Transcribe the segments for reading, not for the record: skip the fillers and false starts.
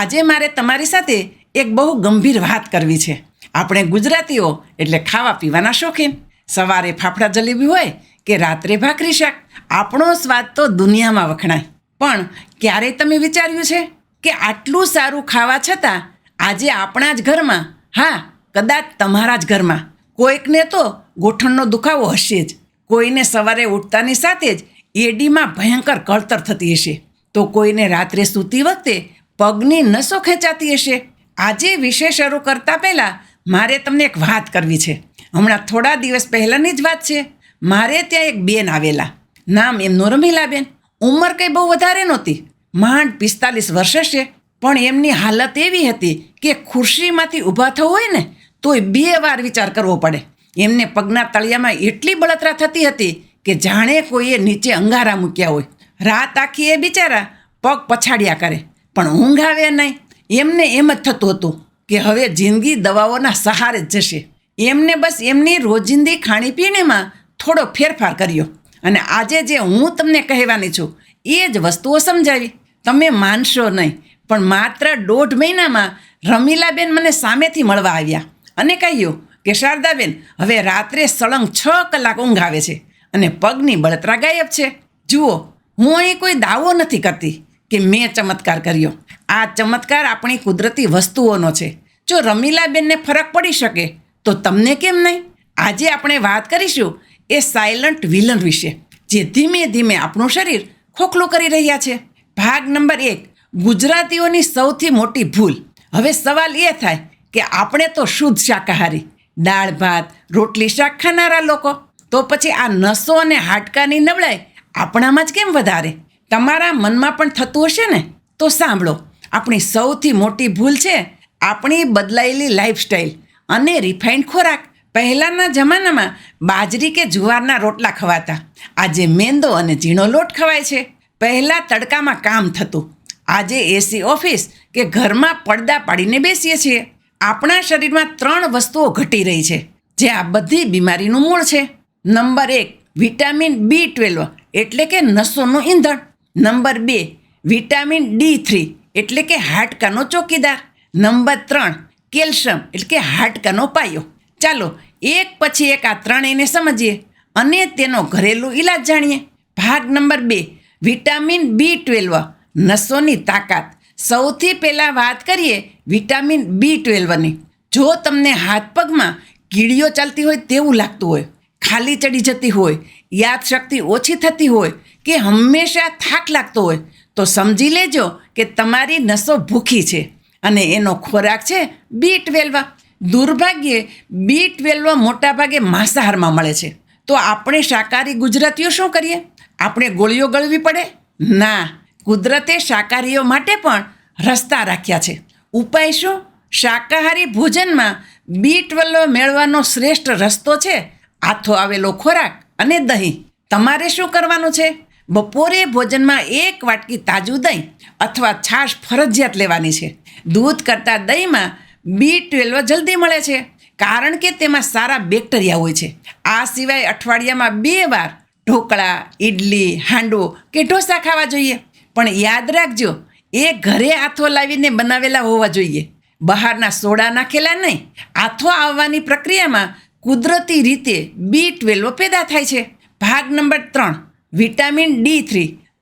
આજે મારે તમારી સાથે એક બહુ ગંભીર વાત કરવી છે. આપણે ગુજરાતીઓ એટલે ખાવા પીવાના શોખીન. સવારે ફાફડા જલેબી હોય કે રાત્રે ભાખરી શાક, આપણો સ્વાદ તો દુનિયામાં વખણાય. પણ ક્યારેય તમે વિચાર્યું છે કે આટલું સારું ખાવા છતાં આજે આપણા જ ઘરમાં, હા કદાચ તમારા જ ઘરમાં, કોઈકને તો ગોઠણનો દુખાવો હશે જ, કોઈને સવારે ઉઠતાની સાથે જ એડીમાં ભયંકર કળતર થતી હશે, તો કોઈને રાત્રે સૂતી વખતે પગની નસો ખેંચાતી હશે. આજે વિષય શરૂ કરતાં પહેલાં મારે તમને એક વાત કરવી છે. હમણાં થોડા દિવસ પહેલાંની જ વાત છે. મારે ત્યાં એક બેન આવેલા, નામ એમનું રમીલાબેન. ઉંમર કંઈ બહુ વધારે નહોતી, માંડ 45 વર્ષ હશે. પણ એમની હાલત એવી હતી કે ખુરશીમાંથી ઊભા થવું હોય ને તોય 2 વાર વિચાર કરવો પડે. એમને પગના તળિયામાં એટલી બળતરા થતી હતી કે જાણે કોઈએ નીચે અંગારા મૂક્યા હોય. રાત આખી એ બિચારા પગ પછાડ્યા કરે, પણ ઊંઘ આવે નહીં. એમને એમ જ થતું હતું કે હવે જિંદગી દવાઓના સહારે જ જશે. એમને બસ એમની રોજિંદી ખાણીપીણીમાં થોડો ફેરફાર કર્યો અને આજે જે હું તમને કહેવાની છું એ જ વસ્તુઓ સમજાવી. તમે માનશો નહીં, પણ માત્ર 1.5 મહિનામાં રમીલાબેન મને સામેથી મળવા આવ્યા અને કહ્યું કે શારદાબેન, હવે રાત્રે સળંગ 6 કલાક ઊંઘ આવે છે અને પગની બળતરા ગાયબ છે. જુઓ, હું અહીં કોઈ દાવો નથી કરતી કે મેં ચમત્કાર કર્યો. આ ચમત્કાર આપણી કુદરતી વસ્તુઓનો છે. જો રમીલાબેનને ફરક પડી શકે તો તમને કેમ નહીં? આજે આપણે વાત કરીશું એ સાયલન્ટ વિલન વિશે, જે ધીમે ધીમે આપણું શરીર ખોખલું કરી રહ્યા છે. ભાગ નંબર 1, ગુજરાતીઓની સૌથી મોટી ભૂલ. હવે સવાલ એ થાય કે આપણે તો શુદ્ધ શાકાહારી, દાળ ભાત રોટલી શાક ખાનારા લોકો, તો પછી આ નસો અને હાડકાની નબળાઈ આપણામાં જ કેમ વધારે? તમારા મનમાં પણ થતું હશે ને? તો સાંભળો, આપણી સૌથી મોટી ભૂલ છે આપણી બદલાયેલી લાઈફસ્ટાઈલ અને રિફાઇન્ડ ખોરાક. પહેલાંના જમાનામાં બાજરી કે જુવારના રોટલા ખવાતા, આજે મેંદો અને ઝીણો લોટ ખવાય છે. પહેલાં તડકામાં કામ થતું, આજે એસી ઓફિસ કે ઘરમાં પડદા પાડીને બેસીએ છીએ. આપણા શરીરમાં 3 વસ્તુઓ ઘટી રહી છે જે આ બધી બીમારીનું મૂળ છે. નંબર 1, વિટામિન B12 એટલે કે નસોનું ઈંધણ. નંબર 2, વિટામિન D3 એટલે કે હાડકાનો ચોકીદાર. નંબર 3, કેલ્શિયમ એટલે કે હાડકાનો પાયો. ચાલો એક પછી એક આ ત્રણેયને સમજીએ અને તેનો ઘરેલું ઈલાજ જાણીએ. ભાગ નંબર 2, વિટામિન B12, નસોની તાકાત. સૌથી પહેલાં વાત કરીએ વિટામિન B12ની. જો તમને હાથ પગમાં કીડીઓ ચાલતી હોય તેવું લાગતું હોય, ખાલી ચડી જતી હોય, યાદશક્તિ ઓછી થતી હોય કે હંમેશા થાક લાગતો હોય, તો સમજી લેજો કે તમારી નસો ભૂખી છે અને એનો ખોરાક છે B12. દુર્ભાગ્યે B12 મોટાભાગે માંસાહારમાં મળે છે. તો આપણે શાકાહારી ગુજરાતીઓ શું કરીએ? આપણે ગોળીઓ ગળવી પડે? ના, કુદરતે શાકાહારીઓ માટે પણ રસ્તા રાખ્યા છે. ઉપાય શું? શાકાહારી ભોજનમાં B12 મેળવવાનો શ્રેષ્ઠ રસ્તો છે આથો આવેલો ખોરાક અને દહીં. તમારે શું કરવાનું છે? બપોરે ભોજનમાં 1 વાટકી તાજું દહીં અથવા છાશ ફરજિયાત લેવાની છે. દૂધ કરતાં દહીંમાં B12 જલ્દી મળે છે કારણ કે તેમાં સારા બેક્ટેરિયા હોય છે. આ સિવાય અઠવાડિયામાં 2 વાર ઢોકળા, ઇડલી, હાંડવો કે ઢોસા ખાવા જોઈએ. પણ યાદ રાખજો, એ ઘરે આથો લાવીને બનાવેલા હોવા જોઈએ, બહારના સોડા નાખેલા નહીં. આથો આવવાની પ્રક્રિયામાં કુદરતી રીતે B12 પેદા થાય છે. ભાગ નંબર 3, વિટામિન D3,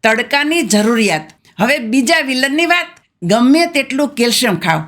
તડકાની જરૂરિયાત. હવે બીજા વિલનની વાત. ગમે તેટલું કેલ્શિયમ ખાઓ,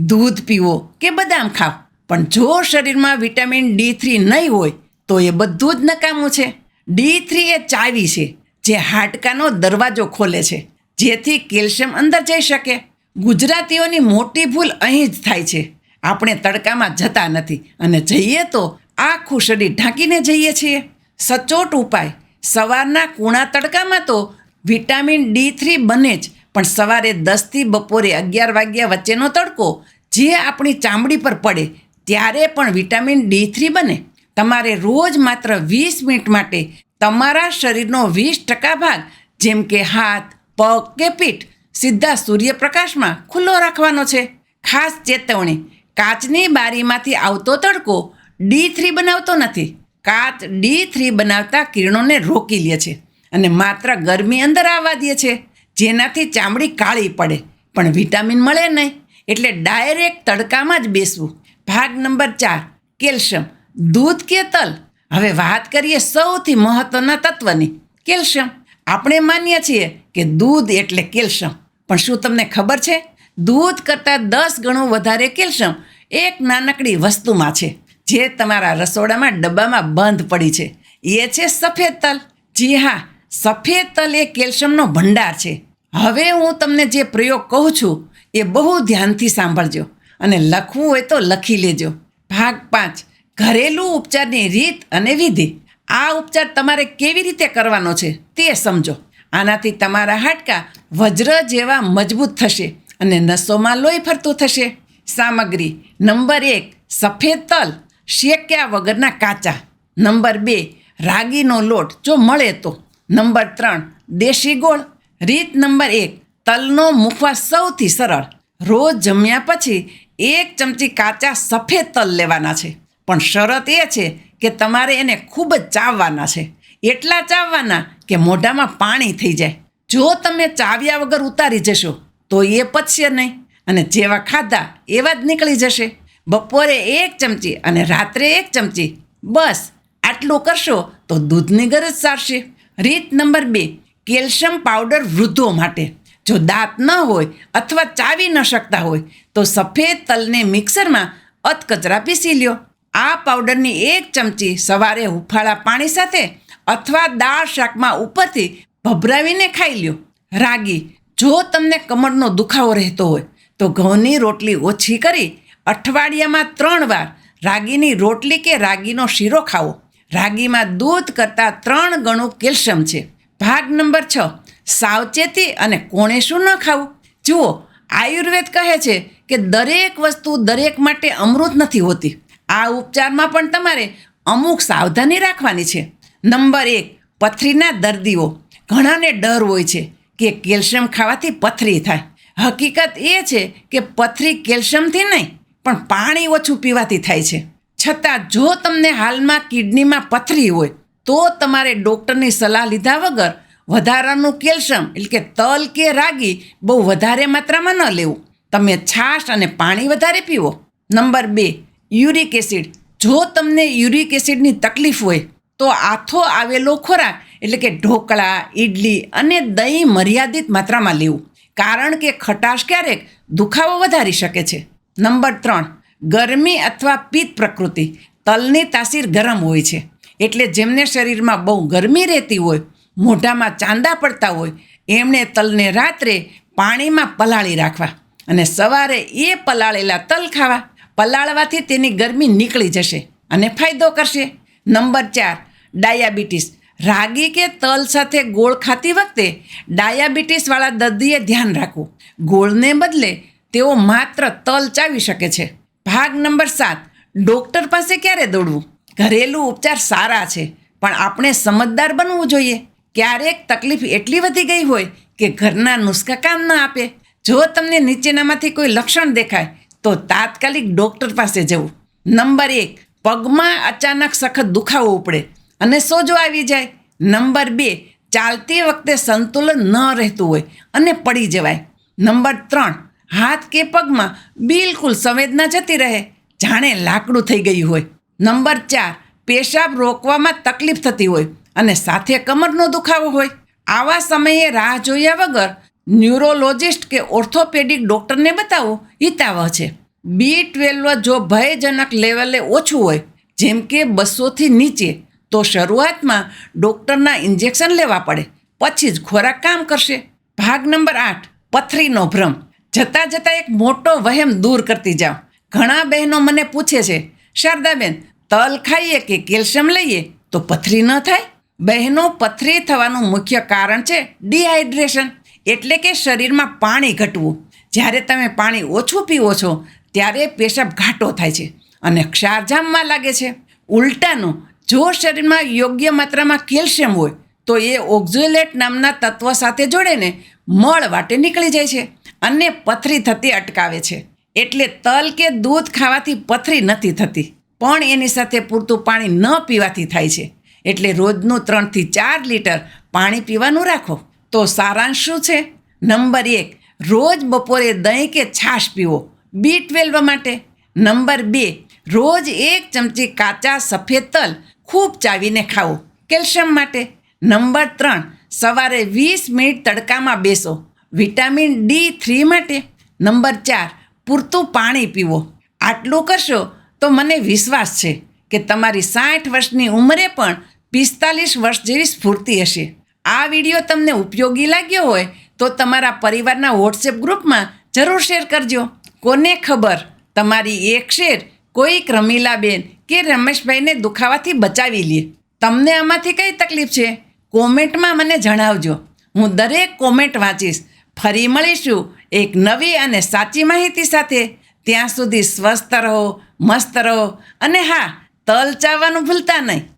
દૂધ પીવો કે બદામ ખાઓ, પણ જો શરીરમાં વિટામિન D3 નહીં હોય તો એ બધું જ નકામું છે. D3 એ ચાવી છે જે હાડકાનો દરવાજો ખોલે છે, જેથી કેલ્શિયમ અંદર જઈ શકે. ગુજરાતીઓની મોટી ભૂલ અહીં જ થાય છે. આપણે તડકામાં જતા નથી અને જઈએ તો આખું શરીર ઢાંકીને જઈએ છીએ. સચોટ ઉપાય, સવારના કૂણા તડકામાં તો વિટામિન D3 બને જ, પણ સવારે 10 થી બપોરે 11 વાગ્યા વચ્ચેનો તડકો જે આપણી ચામડી પર પડે ત્યારે પણ વિટામિન D3 બને. તમારે રોજ માત્ર 20 મિનિટ માટે તમારા શરીરનો 20% ભાગ, જેમ કે હાથ, પગ કે પીઠ, સીધા સૂર્યપ્રકાશમાં ખુલ્લો રાખવાનો છે. ખાસ ચેતવણી, કાચની બારીમાંથી આવતો તડકો D3 બનાવતો નથી. કાચ D3 બનાવતા કિરણોને રોકી લે છે અને માત્ર ગરમી અંદર આવવા દે છે, જેનાથી ચામડી કાળી પડે, પણ વિટામિન મળે નહીં, એટલે ડાયરેક્ટ તડકામાં જ બેસવું. ભાગ નંબર 4, કેલ્શિયમ. દૂધ કે તલ? હવે વાત કરીએ સૌથી મહત્વના તત્વની, કેલ્શિયમ. આપણે માનીએ છીએ કે દૂધ એટલે કેલ્શિયમ, પણ શું તમને ખબર છે દૂધ કરતાં 10 ગણું વધારે કેલ્શિયમ એક નાનકડી વસ્તુમાં છે, જે તમારા રસોડામાં ડબ્બામાં બંધ પડી છે. એ છે સફેદ તલ. જી હા, સફેદ તલ એ કેલ્શિયમનો ભંડાર છે. હવે હું તમને જે પ્રયોગ કહું છું એ બહુ ધ્યાનથી સાંભળજો અને લખવું હોય તો લખી લેજો. ભાગ 5, ઘરેલું ઉપચારની રીત અને વિધિ. આ ઉપચાર તમારે કેવી રીતે કરવાનો છે તે સમજો. આનાથી તમારા હાડકાં વજ્ર જેવા મજબૂત થશે અને નસોમાં લોહી ફરતું થશે. સામગ્રી: નંબર 1, સફેદ તલ શેક્યા વગરના કાચા. નંબર 2, રાગીનો લોટ જો મળે તો. નંબર 3, દેશી ગોળ. રીત નંબર 1, તલનો મુખવાસ સૌથી સરળ. રોજ જમ્યા પછી 1 ચમચી કાચા સફેદ તલ લેવાના છે, પણ શરત એ છે કે તમારે એને ખૂબ જ ચાવવાના છે. એટલા ચાવવાના કે મોઢામાં પાણી થઈ જાય. જો તમે ચાવ્યા વગર ઉતારી જશો તો એ પચશે નહીં અને જેવા ખાધા એવા જ નીકળી જશે. બપોરે 1 ચમચી અને રાત્રે 1 ચમચી, બસ આટલું કરશો તો દૂધની ગરજ સારશે. રીત નંબર 2, કેલ્શિયમ પાવડર વૃદ્ધો માટે. જો દાંત ન હોય અથવા ચાવી ન શકતા હોય તો સફેદ તલને મિક્સરમાં અધકચરા પીસી લ્યો. આ પાવડરની 1 ચમચી સવારે હુંફાળા પાણી સાથે અથવા દાળ શાકમાં ઉપરથી ભભરાવીને ખાઈ લ્યો. રાગી. જો તમને કમરનો દુખાવો રહેતો હોય તો ઘઉંની રોટલી ઓછી કરી અઠવાડિયામાં 3 વાર રાગીની રોટલી કે રાગીનો શીરો ખાવો. રાગીમાં દૂધ કરતાં 3 ગણું કેલ્શિયમ છે. ભાગ નંબર 6, સાવચેતી અને કોણે શું ન ખાવું. જુઓ, આયુર્વેદ કહે છે કે દરેક વસ્તુ દરેક માટે અમૃત નથી હોતી. આ ઉપચારમાં પણ તમારે અમુક સાવધાની રાખવાની છે. નંબર 1, પથરીના દર્દીઓ. ઘણાને ડર હોય છે કે કેલ્શિયમ ખાવાથી પથરી થાય. હકીકત એ છે કે પથરી કેલ્શિયમથી નહીં પણ પાણી ઓછું પીવાથી થાય છે. છતાં જો તમને હાલમાં કિડનીમાં પથરી હોય તો તમારે ડૉક્ટરની સલાહ લીધા વગર વધારાનું કેલ્શિયમ એટલે કે તલ કે રાગી બહુ વધારે માત્રામાં ન લેવું. તમે છાશ અને પાણી વધારે પીવો. Number 2, uric acid. જો તમને યુરિક એસિડની તકલીફ હોય તો આથો આવેલો ખોરાક એટલે કે ઢોકળા, ઇડલી અને દહીં મર્યાદિત માત્રામાં લેવું, કારણ કે ખટાશ ક્યારેક દુખાવો વધારી શકે છે. નંબર 3, ગરમી અથવા પિત્ત પ્રકૃતિ. તલની તાસીર ગરમ હોય છે, એટલે જેમને શરીરમાં બહુ ગરમી રહેતી હોય, મોઢામાં ચાંદા પડતા હોય, એમણે તલને રાત્રે પાણીમાં પલાળી રાખવા અને સવારે એ પલાળેલા તલ ખાવા. પલાળવાથી તેની ગરમી નીકળી જશે અને ફાયદો કરશે. Number 4, diabetes. રાગી કે તલ સાથે ગોળ ખાતી વખતે ડાયાબિટીસવાળા દર્દીએ ધ્યાન રાખવું. ગોળને બદલે તેઓ માત્ર તલ ચાવી શકે છે. ભાગ નંબર 7, ડૉક્ટર પાસે ક્યારે દોડવું. ઘરેલું ઉપચાર સારા છે, પણ આપણે સમજદાર બનવું જોઈએ. ક્યારેક તકલીફ એટલી વધી ગઈ હોય કે ઘરના નુસ્ખા કામ ન આપે. જો તમને નીચેનામાંથી કોઈ લક્ષણ દેખાય તો તાત્કાલિક ડૉક્ટર પાસે જવું. નંબર 1, પગમાં અચાનક સખત દુખાવો ઉપડે અને સોજો આવી જાય. નંબર 2, ચાલતી વખતે સંતુલન ન રહેતું હોય અને પડી જવાય. નંબર 3, હાથ કે પગમાં બિલકુલ સંવેદના જતી રહે, જાણે લાકડું થઈ ગયું હોય. નંબર 4, પેશાબ રોકવામાં તકલીફ થતી હોય અને સાથે કમરનો દુખાવો હોય. આવા સમયે રાહ જોયા વગર ન્યુરોલોજિસ્ટ કે ઓર્થોપેડિક ડૉક્ટરને બતાવો હિતાવહ છે. B12 જો ભયજનક લેવલે ઓછું હોય, જેમ કે 200થી નીચે, તો શરૂઆતમાં ડૉક્ટરના ઇન્જેક્શન લેવા પડે, પછી જ ખોરાક કામ કરશે. ભાગ નંબર 8, પથરીનો ભ્રમ. જતાં જતાં એક મોટો વહેમ દૂર કરતી જાઓ. ઘણા બહેનો મને પૂછે છે, શારદાબેન, તલ ખાઈએ કે કેલ્શિયમ લઈએ તો પથરી ન થાય? બહેનો, પથરી થવાનું મુખ્ય કારણ છે ડિહાઇડ્રેશન, એટલે કે શરીરમાં પાણી ઘટવું. જ્યારે તમે પાણી ઓછું પીવો છો ત્યારે પેશાબ ઘાટો થાય છે અને ક્ષાર જામવા લાગે છે. ઉલટાનું, જો શરીરમાં યોગ્ય માત્રામાં કેલ્શિયમ હોય તો એ ઓક્ઝેલેટ નામના તત્વ સાથે જોડેને મળ વાટે નીકળી જાય છે અને પથરી થતી અટકાવે છે. એટલે તલ કે દૂધ ખાવાથી પથરી નથી થતી, પણ એની સાથે પૂરતું પાણી ન પીવાથી થાય છે. એટલે રોજનું 3 થી 4 લીટર પાણી પીવાનું રાખો. તો સારાંશ શું છે? નંબર 1, રોજ બપોરે દહીં કે છાશ પીવો B12 માટે. નંબર 2, રોજ 1 ચમચી કાચા સફેદ તલ ખૂબ ચાવીને ખાવો કેલ્શિયમ માટે. નંબર 3, સવારે 20 મિનિટ તડકામાં બેસો વિટામિન D3 માટે. નંબર 4, પૂરતું પાણી પીવો. આટલું કરશો તો મને વિશ્વાસ છે કે તમારી 60 વર્ષની ઉંમરે પણ 45 વર્ષ જેવી સ્ફૂર્તિ હશે. આ વિડીયો તમને ઉપયોગી લાગ્યો હોય તો તમારા પરિવારના વોટ્સએપ ગ્રુપમાં જરૂર શેર કરજો. કોને ખબર, તમારી એક શેર કોઈક રમીલાબેન કે રમેશભાઈને દુખાવાથી બચાવી લે. તમને આમાંથી કઈ તકલીફ છે? કોમેન્ટમાં મને જણાવજો. હું દરેક કોમેન્ટ વાંચીશ. ફરી મળીશું એક નવી અને સાચી માહિતી સાથે. ત્યાં સુધી સ્વસ્થ રહો, મસ્ત રહો અને હા, તલ ચાવવાનું ભૂલતા નહીં.